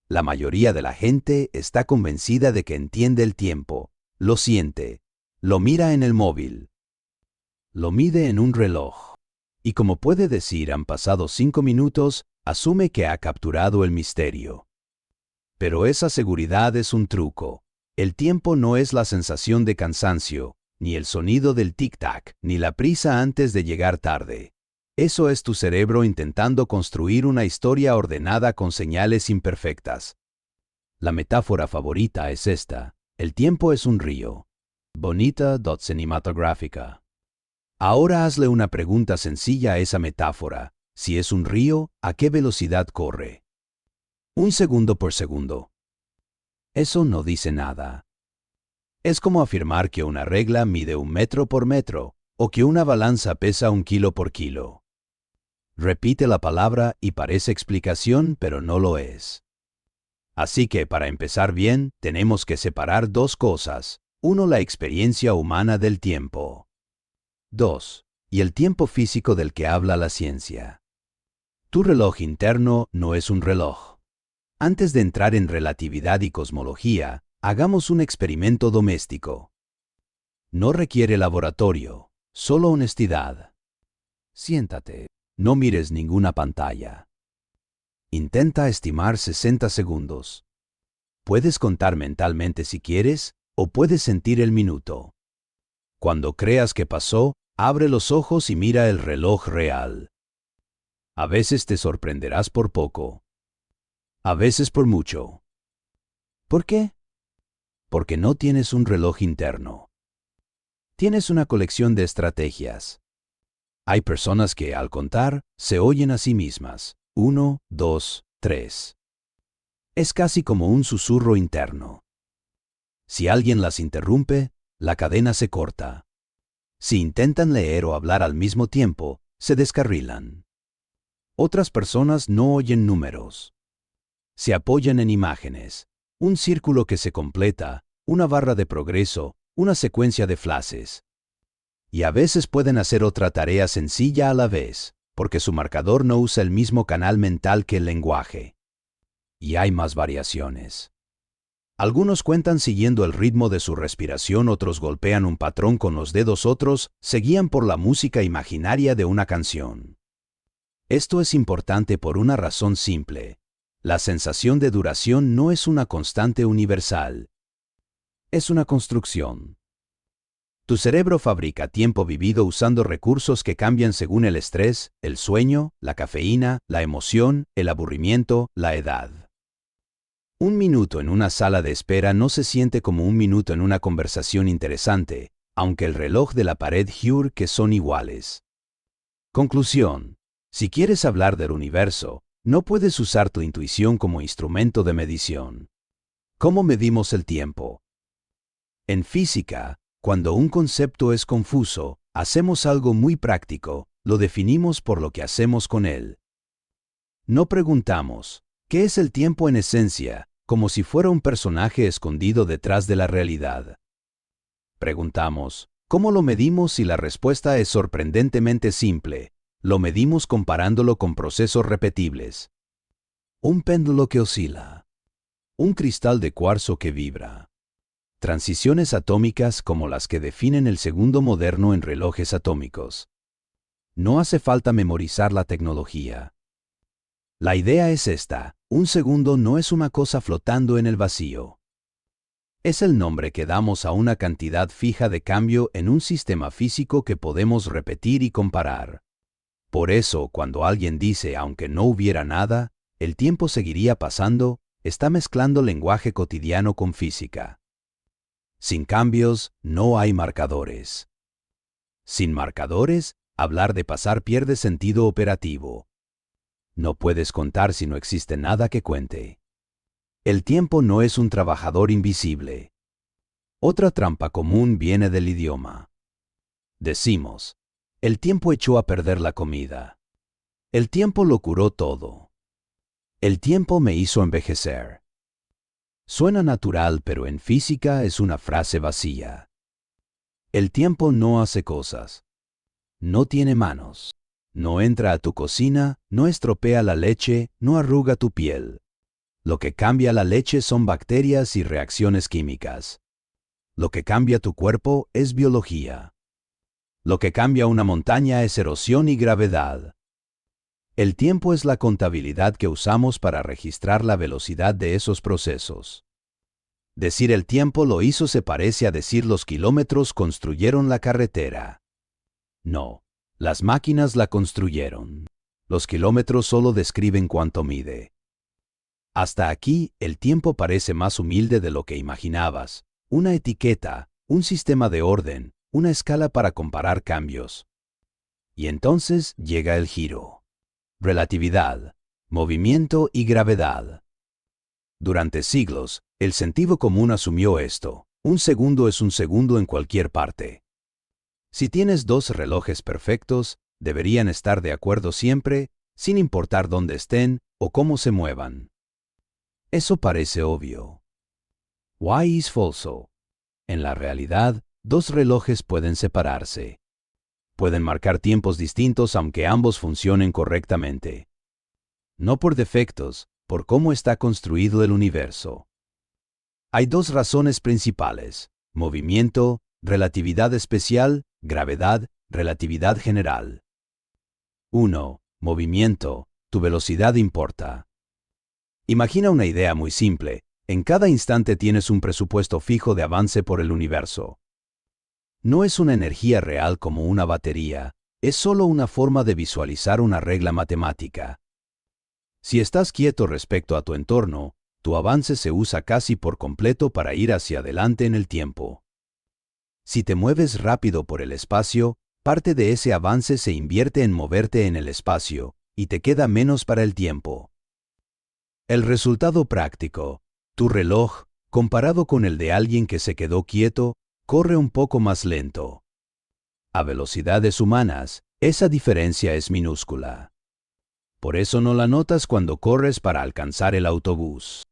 La mayoría de la gente está convencida de que entiende el tiempo, lo siente, lo mira en el móvil, lo mide en un reloj. Y como puede decir han pasado 5 minutos, asume que ha capturado el misterio. Pero esa seguridad es un truco. El tiempo no es la sensación de cansancio, ni el sonido del tic-tac, ni la prisa antes de llegar tarde. Eso es tu cerebro intentando construir una historia ordenada con señales imperfectas. La metáfora favorita es esta: el tiempo es un río. Bonita cinematográfica. Ahora hazle una pregunta sencilla a esa metáfora. Si es un río, ¿a qué velocidad corre? 1 segundo por segundo. Eso no dice nada. Es como afirmar que una regla mide 1 metro por metro, o que una balanza pesa 1 kilo por kilo. Repite la palabra y parece explicación, pero no lo es. Así que para empezar bien, tenemos que separar dos cosas. 1. La experiencia humana del tiempo. 2. Y el tiempo físico del que habla la ciencia. Tu reloj interno no es un reloj. Antes de entrar en relatividad y cosmología, hagamos un experimento doméstico. No requiere laboratorio, solo honestidad. Siéntate, no mires ninguna pantalla. Intenta estimar 60 segundos. Puedes contar mentalmente si quieres, o puedes sentir el minuto. Cuando creas que pasó, abre los ojos y mira el reloj real. A veces te sorprenderás por poco. A veces por mucho. ¿Por qué? Porque no tienes un reloj interno. Tienes una colección de estrategias. Hay personas que, al contar, se oyen a sí mismas. 1, 2, 3. Es casi como un susurro interno. Si alguien las interrumpe, la cadena se corta. Si intentan leer o hablar al mismo tiempo, se descarrilan. Otras personas no oyen números. Se apoyan en imágenes, un círculo que se completa, una barra de progreso, una secuencia de flashes. Y a veces pueden hacer otra tarea sencilla a la vez, porque su marcador no usa el mismo canal mental que el lenguaje. Y hay más variaciones. Algunos cuentan siguiendo el ritmo de su respiración, otros golpean un patrón con los dedos, otros se guían por la música imaginaria de una canción. Esto es importante por una razón simple. La sensación de duración no es una constante universal. Es una construcción. Tu cerebro fabrica tiempo vivido usando recursos que cambian según el estrés, el sueño, la cafeína, la emoción, el aburrimiento, la edad. 1 minuto en una sala de espera no se siente como 1 minuto en una conversación interesante, aunque el reloj de la pared jure que son iguales. Conclusión. Si quieres hablar del universo, no puedes usar tu intuición como instrumento de medición. ¿Cómo medimos el tiempo? En física, cuando un concepto es confuso, hacemos algo muy práctico, lo definimos por lo que hacemos con él. No preguntamos, ¿qué es el tiempo en esencia?, como si fuera un personaje escondido detrás de la realidad. Preguntamos, ¿cómo lo medimos? Y la respuesta es sorprendentemente simple. Lo medimos comparándolo con procesos repetibles. Un péndulo que oscila. Un cristal de cuarzo que vibra. Transiciones atómicas como las que definen el segundo moderno en relojes atómicos. No hace falta memorizar la tecnología. La idea es esta: 1 segundo no es una cosa flotando en el vacío. Es el nombre que damos a una cantidad fija de cambio en un sistema físico que podemos repetir y comparar. Por eso, cuando alguien dice aunque no hubiera nada, el tiempo seguiría pasando, está mezclando lenguaje cotidiano con física. Sin cambios, no hay marcadores. Sin marcadores, hablar de pasar pierde sentido operativo. No puedes contar si no existe nada que cuente. El tiempo no es un trabajador invisible. Otra trampa común viene del idioma. Decimos, el tiempo echó a perder la comida. El tiempo lo curó todo. El tiempo me hizo envejecer. Suena natural, pero en física es una frase vacía. El tiempo no hace cosas. No tiene manos. No entra a tu cocina, no estropea la leche, no arruga tu piel. Lo que cambia la leche son bacterias y reacciones químicas. Lo que cambia tu cuerpo es biología. Lo que cambia una montaña es erosión y gravedad. El tiempo es la contabilidad que usamos para registrar la velocidad de esos procesos. Decir el tiempo lo hizo se parece a decir los kilómetros construyeron la carretera. No, las máquinas la construyeron. Los kilómetros solo describen cuánto mide. Hasta aquí, el tiempo parece más humilde de lo que imaginabas. Una etiqueta, un sistema de orden, una escala para comparar cambios. Y entonces llega el giro. Relatividad, movimiento y gravedad. Durante siglos, el sentido común asumió esto. Un segundo es un segundo en cualquier parte. Si tienes dos relojes perfectos, deberían estar de acuerdo siempre, sin importar dónde estén o cómo se muevan. Eso parece obvio. Why is falso? En la realidad, dos relojes pueden separarse. Pueden marcar tiempos distintos aunque ambos funcionen correctamente. No por defectos, por cómo está construido el universo. Hay dos razones principales: movimiento, relatividad especial, gravedad, relatividad general. 1. Movimiento. Tu velocidad importa. Imagina una idea muy simple. En cada instante tienes un presupuesto fijo de avance por el universo. No es una energía real como una batería, es solo una forma de visualizar una regla matemática. Si estás quieto respecto a tu entorno, tu avance se usa casi por completo para ir hacia adelante en el tiempo. Si te mueves rápido por el espacio, parte de ese avance se invierte en moverte en el espacio, y te queda menos para el tiempo. El resultado práctico: tu reloj, comparado con el de alguien que se quedó quieto, corre un poco más lento. A velocidades humanas, esa diferencia es minúscula. Por eso no la notas cuando corres para alcanzar el autobús.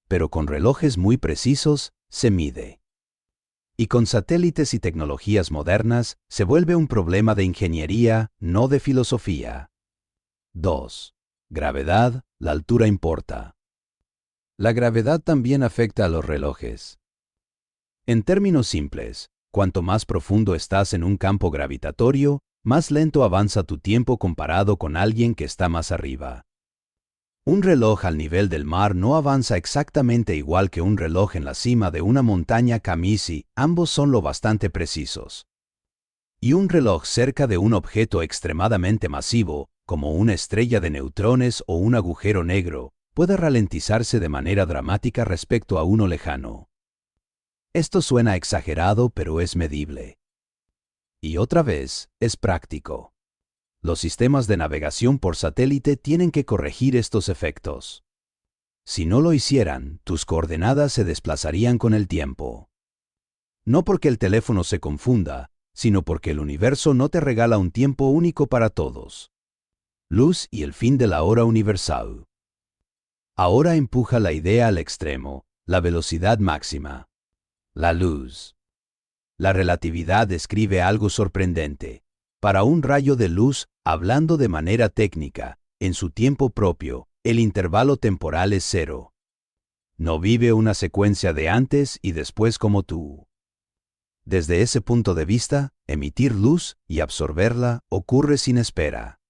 Pero con relojes muy precisos, se mide. Y con satélites y tecnologías modernas, se vuelve un problema de ingeniería, no de filosofía. 2. Gravedad, la altura importa. La gravedad también afecta a los relojes. En términos simples, cuanto más profundo estás en un campo gravitatorio, más lento avanza tu tiempo comparado con alguien que está más arriba. Un reloj al nivel del mar no avanza exactamente igual que un reloj en la cima de una montaña Kamisi, ambos son lo bastante precisos. Y un reloj cerca de un objeto extremadamente masivo, como una estrella de neutrones o un agujero negro, puede ralentizarse de manera dramática respecto a uno lejano. Esto suena exagerado, pero es medible. Y otra vez, es práctico. Los sistemas de navegación por satélite tienen que corregir estos efectos. Si no lo hicieran, tus coordenadas se desplazarían con el tiempo. No porque el teléfono se confunda, sino porque el universo no te regala un tiempo único para todos. Luz y el fin de la hora universal. Ahora empuja la idea al extremo, la velocidad máxima. La luz. La relatividad describe algo sorprendente. Para un rayo de luz, hablando de manera técnica, en su tiempo propio, el intervalo temporal es cero. No vive una secuencia de antes y después como tú. Desde ese punto de vista, emitir luz y absorberla ocurre sin espera.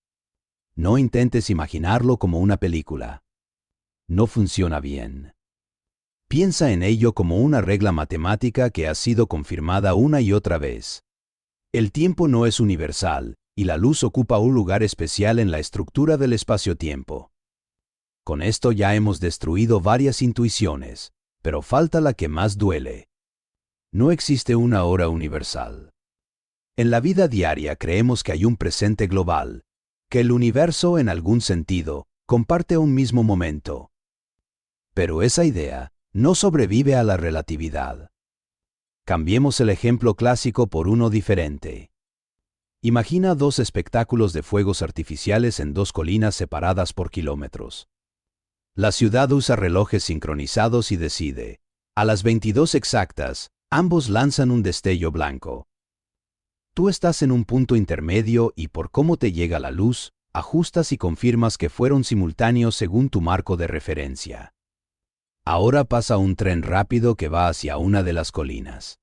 No intentes imaginarlo como una película. No funciona bien. Piensa en ello como una regla matemática que ha sido confirmada una y otra vez. El tiempo no es universal, y la luz ocupa un lugar especial en la estructura del espacio-tiempo. Con esto ya hemos destruido varias intuiciones, pero falta la que más duele. No existe una hora universal. En la vida diaria creemos que hay un presente global, que el universo, en algún sentido, comparte un mismo momento. Pero esa idea no sobrevive a la relatividad. Cambiemos el ejemplo clásico por uno diferente. Imagina dos espectáculos de fuegos artificiales en dos colinas separadas por kilómetros. La ciudad usa relojes sincronizados y decide: a las 22 exactas, ambos lanzan un destello blanco. Tú estás en un punto intermedio y por cómo te llega la luz, ajustas y confirmas que fueron simultáneos según tu marco de referencia. Ahora pasa un tren rápido que va hacia una de las colinas.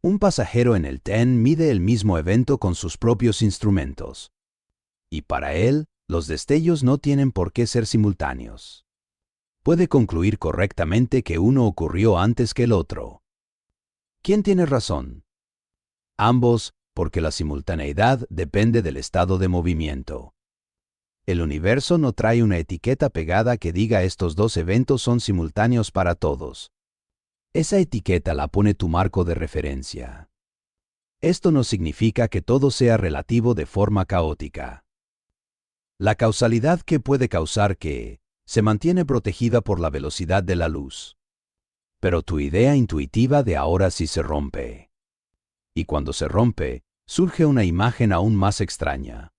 Un pasajero en el tren mide el mismo evento con sus propios instrumentos. Y para él, los destellos no tienen por qué ser simultáneos. Puede concluir correctamente que uno ocurrió antes que el otro. ¿Quién tiene razón? Ambos, porque la simultaneidad depende del estado de movimiento. El universo no trae una etiqueta pegada que diga estos dos eventos son simultáneos para todos. Esa etiqueta la pone tu marco de referencia. Esto no significa que todo sea relativo de forma caótica. La causalidad que puede causar que se mantiene protegida por la velocidad de la luz. Pero tu idea intuitiva de ahora sí se rompe. Y cuando se rompe, surge una imagen aún más extraña.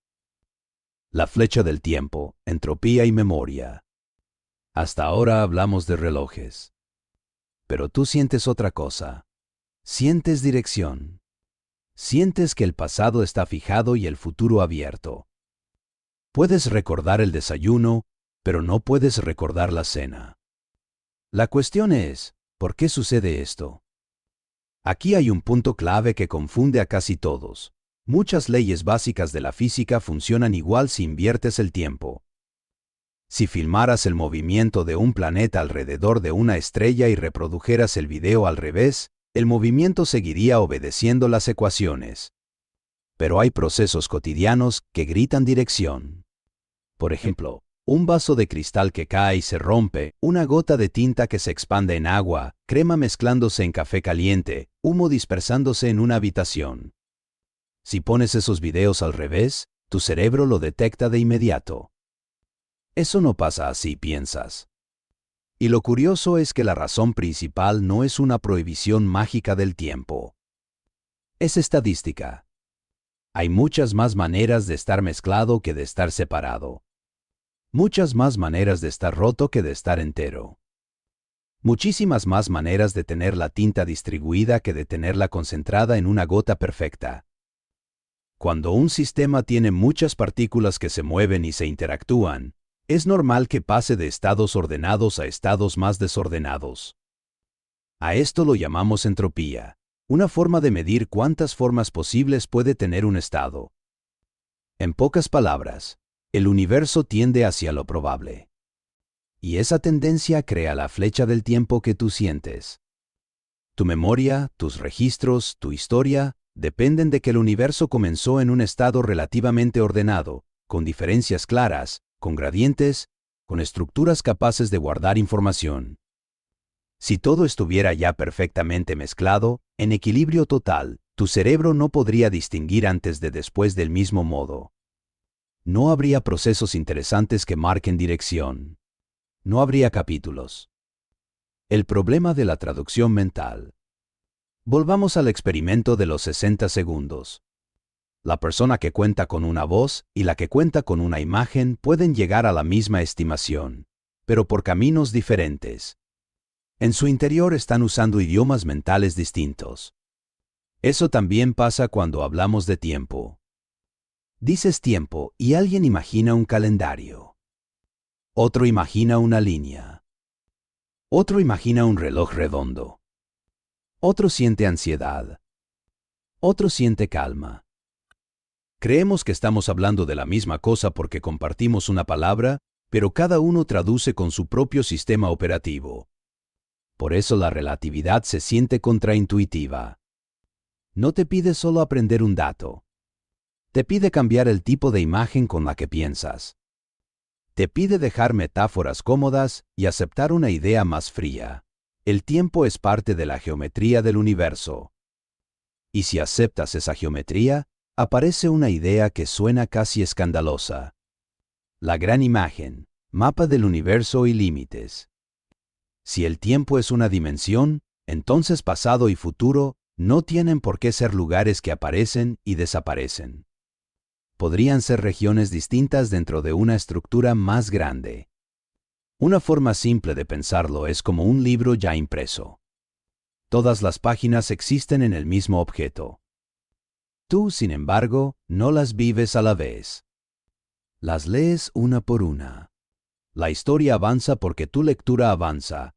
La flecha del tiempo, entropía y memoria. Hasta ahora hablamos de relojes. Pero tú sientes otra cosa. Sientes dirección. Sientes que el pasado está fijado y el futuro abierto. Puedes recordar el desayuno, pero no puedes recordar la cena. La cuestión es, ¿por qué sucede esto? Aquí hay un punto clave que confunde a casi todos. Muchas leyes básicas de la física funcionan igual si inviertes el tiempo. Si filmaras el movimiento de un planeta alrededor de una estrella y reprodujeras el video al revés, el movimiento seguiría obedeciendo las ecuaciones. Pero hay procesos cotidianos que gritan dirección. Por ejemplo, un vaso de cristal que cae y se rompe, una gota de tinta que se expande en agua, crema mezclándose en café caliente, humo dispersándose en una habitación. Si pones esos videos al revés, tu cerebro lo detecta de inmediato. Eso no pasa así, piensas. Y lo curioso es que la razón principal no es una prohibición mágica del tiempo. Es estadística. Hay muchas más maneras de estar mezclado que de estar separado. Muchas más maneras de estar roto que de estar entero. Muchísimas más maneras de tener la tinta distribuida que de tenerla concentrada en una gota perfecta. Cuando un sistema tiene muchas partículas que se mueven y se interactúan, es normal que pase de estados ordenados a estados más desordenados. A esto lo llamamos entropía, una forma de medir cuántas formas posibles puede tener un estado. En pocas palabras, el universo tiende hacia lo probable. Y esa tendencia crea la flecha del tiempo que tú sientes. Tu memoria, tus registros, tu historia, dependen de que el universo comenzó en un estado relativamente ordenado, con diferencias claras, con gradientes, con estructuras capaces de guardar información. Si todo estuviera ya perfectamente mezclado, en equilibrio total, tu cerebro no podría distinguir antes de después del mismo modo. No habría procesos interesantes que marquen dirección. No habría capítulos. El problema de la traducción mental. Volvamos al experimento de los 60 segundos. La persona que cuenta con una voz y la que cuenta con una imagen pueden llegar a la misma estimación, pero por caminos diferentes. En su interior están usando idiomas mentales distintos. Eso también pasa cuando hablamos de tiempo. Dices tiempo y alguien imagina un calendario. Otro imagina una línea. Otro imagina un reloj redondo. Otro siente ansiedad. Otro siente calma. Creemos que estamos hablando de la misma cosa porque compartimos una palabra, pero cada uno traduce con su propio sistema operativo. Por eso la relatividad se siente contraintuitiva. No te pide solo aprender un dato. Te pide cambiar el tipo de imagen con la que piensas. Te pide dejar metáforas cómodas y aceptar una idea más fría. El tiempo es parte de la geometría del universo. Y si aceptas esa geometría, aparece una idea que suena casi escandalosa. La gran imagen, mapa del universo y límites. Si el tiempo es una dimensión, entonces pasado y futuro no tienen por qué ser lugares que aparecen y desaparecen. Podrían ser regiones distintas dentro de una estructura más grande. Una forma simple de pensarlo es como un libro ya impreso. Todas las páginas existen en el mismo objeto. Tú, sin embargo, no las vives a la vez. Las lees una por una. La historia avanza porque tu lectura avanza,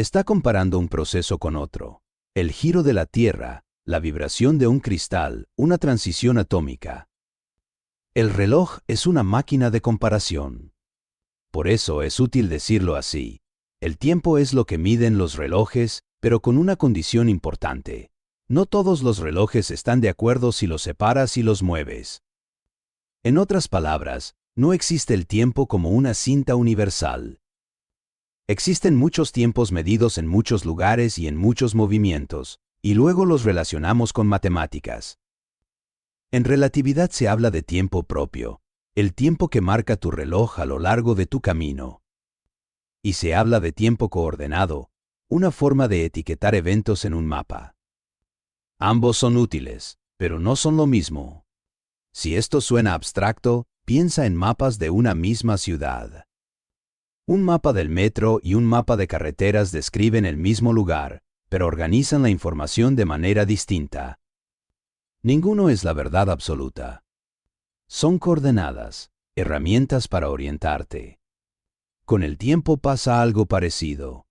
Está comparando un proceso con otro. El giro de la Tierra, la vibración de un cristal, una transición atómica. El reloj es una máquina de comparación. Por eso es útil decirlo así. El tiempo es lo que miden los relojes, pero con una condición importante. No todos los relojes están de acuerdo si los separas y los mueves. En otras palabras, no existe el tiempo como una cinta universal. Existen muchos tiempos medidos en muchos lugares y en muchos movimientos, y luego los relacionamos con matemáticas. En relatividad se habla de tiempo propio, el tiempo que marca tu reloj a lo largo de tu camino. Y se habla de tiempo coordenado, una forma de etiquetar eventos en un mapa. Ambos son útiles, pero no son lo mismo. Si esto suena abstracto, piensa en mapas de una misma ciudad. Un mapa del metro y un mapa de carreteras describen el mismo lugar, pero organizan la información de manera distinta. Ninguno es la verdad absoluta. Son coordenadas, herramientas para orientarte. Con el tiempo pasa algo parecido.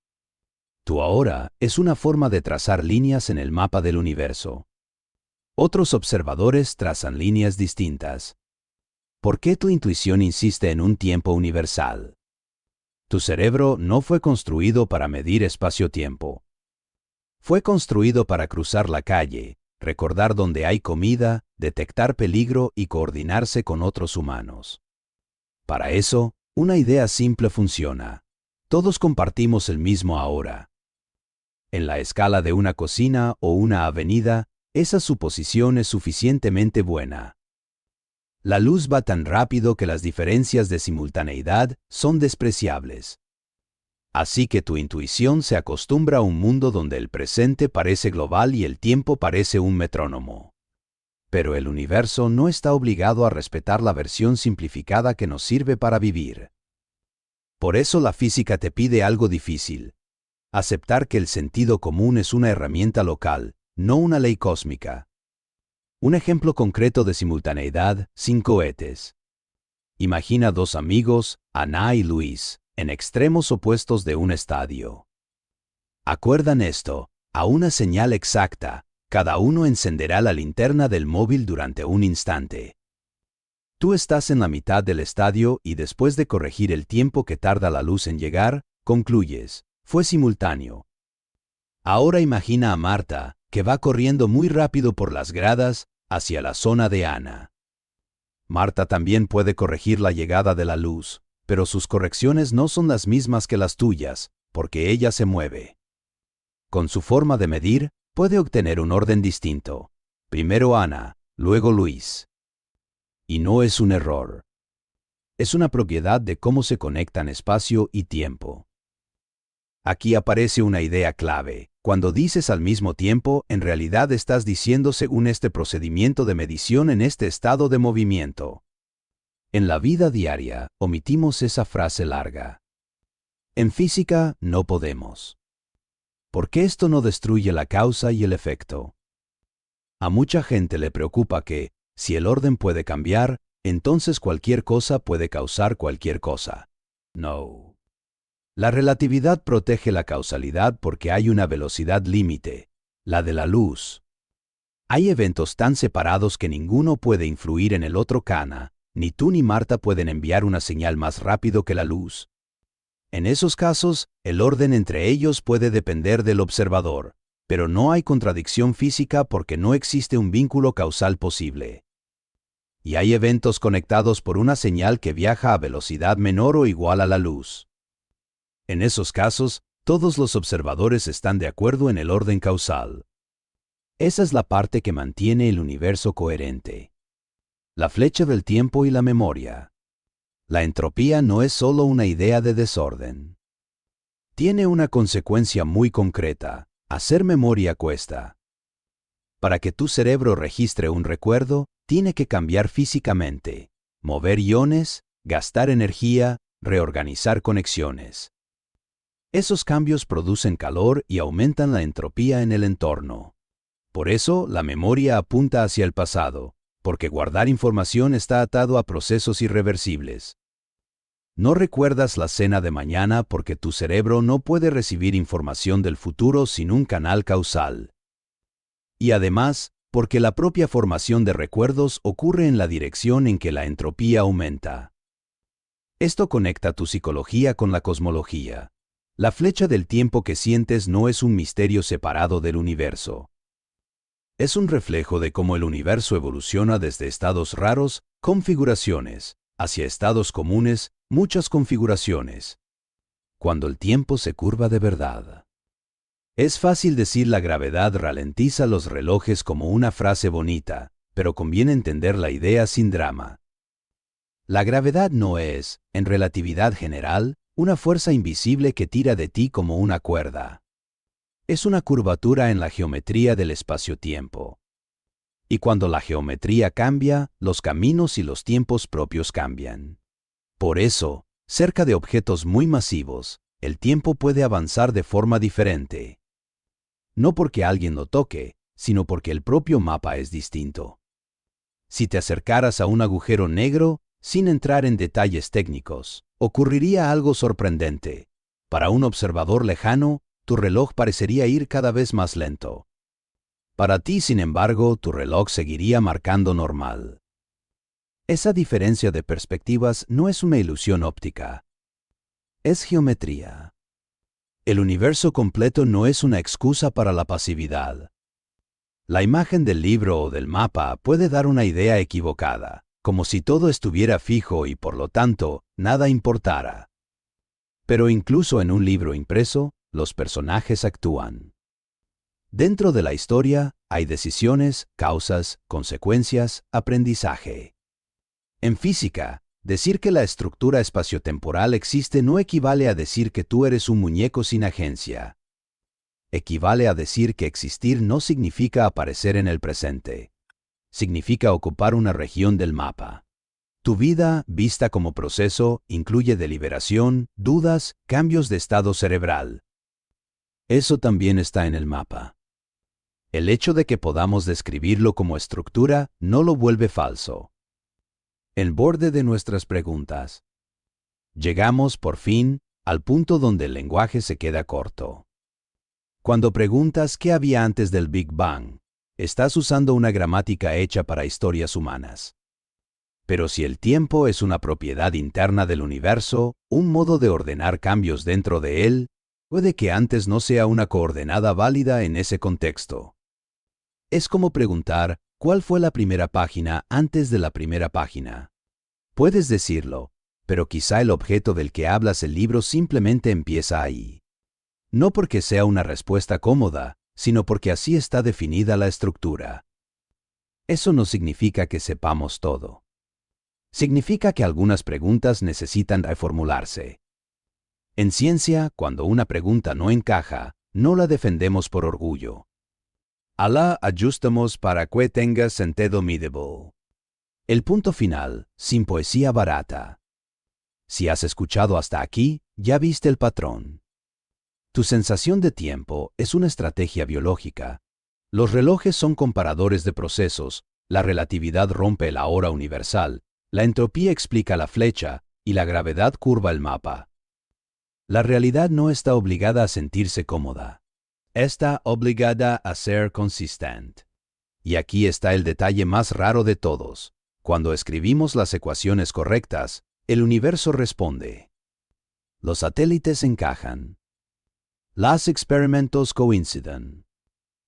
Tu ahora es una forma de trazar líneas en el mapa del universo. Otros observadores trazan líneas distintas. ¿Por qué tu intuición insiste en un tiempo universal? Tu cerebro no fue construido para medir espacio-tiempo. Fue construido para cruzar la calle, recordar dónde hay comida, detectar peligro y coordinarse con otros humanos. Para eso, una idea simple funciona. Todos compartimos el mismo ahora. En la escala de una cocina o una avenida, esa suposición es suficientemente buena. La luz va tan rápido que las diferencias de simultaneidad son despreciables. Así que tu intuición se acostumbra a un mundo donde el presente parece global y el tiempo parece un metrónomo. Pero el universo no está obligado a respetar la versión simplificada que nos sirve para vivir. Por eso la física te pide algo difícil. Aceptar que el sentido común es una herramienta local, no una ley cósmica. Un ejemplo concreto de simultaneidad sin cohetes. Imagina dos amigos, Ana y Luis, en extremos opuestos de un estadio. Acuerdan esto, a una señal exacta, cada uno encenderá la linterna del móvil durante un instante. Tú estás en la mitad del estadio y después de corregir el tiempo que tarda la luz en llegar, concluyes, fue simultáneo. Ahora imagina a Marta, que va corriendo muy rápido por las gradas, hacia la zona de Ana. Marta también puede corregir la llegada de la luz, pero sus correcciones no son las mismas que las tuyas, porque ella se mueve. Con su forma de medir, puede obtener un orden distinto. Primero Ana, luego Luis. Y no es un error. Es una propiedad de cómo se conectan espacio y tiempo. Aquí aparece una idea clave. Cuando dices al mismo tiempo, en realidad estás diciendo según este procedimiento de medición en este estado de movimiento. En la vida diaria, omitimos esa frase larga. En física, no podemos. ¿Por qué esto no destruye la causa y el efecto? A mucha gente le preocupa que, si el orden puede cambiar, entonces cualquier cosa puede causar cualquier cosa. No. La relatividad protege la causalidad porque hay una velocidad límite, la de la luz. Hay eventos tan separados que ninguno puede influir en el otro. Ni tú ni Marta pueden enviar una señal más rápido que la luz. En esos casos, el orden entre ellos puede depender del observador, pero no hay contradicción física porque no existe un vínculo causal posible. Y hay eventos conectados por una señal que viaja a velocidad menor o igual a la luz. En esos casos, todos los observadores están de acuerdo en el orden causal. Esa es la parte que mantiene el universo coherente. La flecha del tiempo y la memoria. La entropía no es solo una idea de desorden. Tiene una consecuencia muy concreta. Hacer memoria cuesta. Para que tu cerebro registre un recuerdo, tiene que cambiar físicamente, mover iones, gastar energía, reorganizar conexiones. Esos cambios producen calor y aumentan la entropía en el entorno. Por eso, la memoria apunta hacia el pasado, porque guardar información está atado a procesos irreversibles. No recuerdas la cena de mañana porque tu cerebro no puede recibir información del futuro sin un canal causal. Y además, porque la propia formación de recuerdos ocurre en la dirección en que la entropía aumenta. Esto conecta tu psicología con la cosmología. La flecha del tiempo que sientes no es un misterio separado del universo. Es un reflejo de cómo el universo evoluciona desde estados raros, configuraciones, hacia estados comunes, muchas configuraciones. Cuando el tiempo se curva de verdad. Es fácil decir la gravedad ralentiza los relojes como una frase bonita, pero conviene entender la idea sin drama. La gravedad no es, en relatividad general, una fuerza invisible que tira de ti como una cuerda. Es una curvatura en la geometría del espacio-tiempo. Y cuando la geometría cambia, los caminos y los tiempos propios cambian. Por eso, cerca de objetos muy masivos, el tiempo puede avanzar de forma diferente. No porque alguien lo toque, sino porque el propio mapa es distinto. Si te acercaras a un agujero negro, sin entrar en detalles técnicos, ocurriría algo sorprendente. Para un observador lejano, tu reloj parecería ir cada vez más lento. Para ti, sin embargo, tu reloj seguiría marcando normal. Esa diferencia de perspectivas no es una ilusión óptica. Es geometría. El universo completo no es una excusa para la pasividad. La imagen del libro o del mapa puede dar una idea equivocada, como si todo estuviera fijo y por lo tanto, nada importara. Pero incluso en un libro impreso, los personajes actúan. Dentro de la historia hay decisiones, causas, consecuencias, aprendizaje. En física, decir que la estructura espaciotemporal existe no equivale a decir que tú eres un muñeco sin agencia. Equivale a decir que existir no significa aparecer en el presente. Significa ocupar una región del mapa. Tu vida, vista como proceso, incluye deliberación, dudas, cambios de estado cerebral. Eso también está en el mapa. El hecho de que podamos describirlo como estructura no lo vuelve falso. El borde de nuestras preguntas. Llegamos, por fin, al punto donde el lenguaje se queda corto. Cuando preguntas qué había antes del Big Bang, estás usando una gramática hecha para historias humanas. Pero si el tiempo es una propiedad interna del universo, un modo de ordenar cambios dentro de él, puede que antes no sea una coordenada válida en ese contexto. Es como preguntar, ¿cuál fue la primera página antes de la primera página? Puedes decirlo, pero quizá el objeto del que hablas el libro simplemente empieza ahí. No porque sea una respuesta cómoda, sino porque así está definida la estructura. Eso no significa que sepamos todo. Significa que algunas preguntas necesitan reformularse. En ciencia, cuando una pregunta no encaja, no la defendemos por orgullo. La ajustamos para que tenga sentido medible. El punto final, sin poesía barata. Si has escuchado hasta aquí, ya viste el patrón. Tu sensación de tiempo es una estrategia biológica. Los relojes son comparadores de procesos, la relatividad rompe la hora universal, la entropía explica la flecha y la gravedad curva el mapa. La realidad no está obligada a sentirse cómoda. Está obligada a ser consistente. Y aquí está el detalle más raro de todos. Cuando escribimos las ecuaciones correctas, el universo responde. Los satélites encajan. Los experimentos coinciden.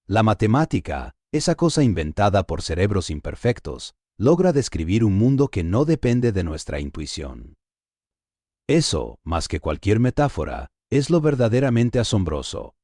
La matemática, esa cosa inventada por cerebros imperfectos, logra describir un mundo que no depende de nuestra intuición. Eso, más que cualquier metáfora, es lo verdaderamente asombroso.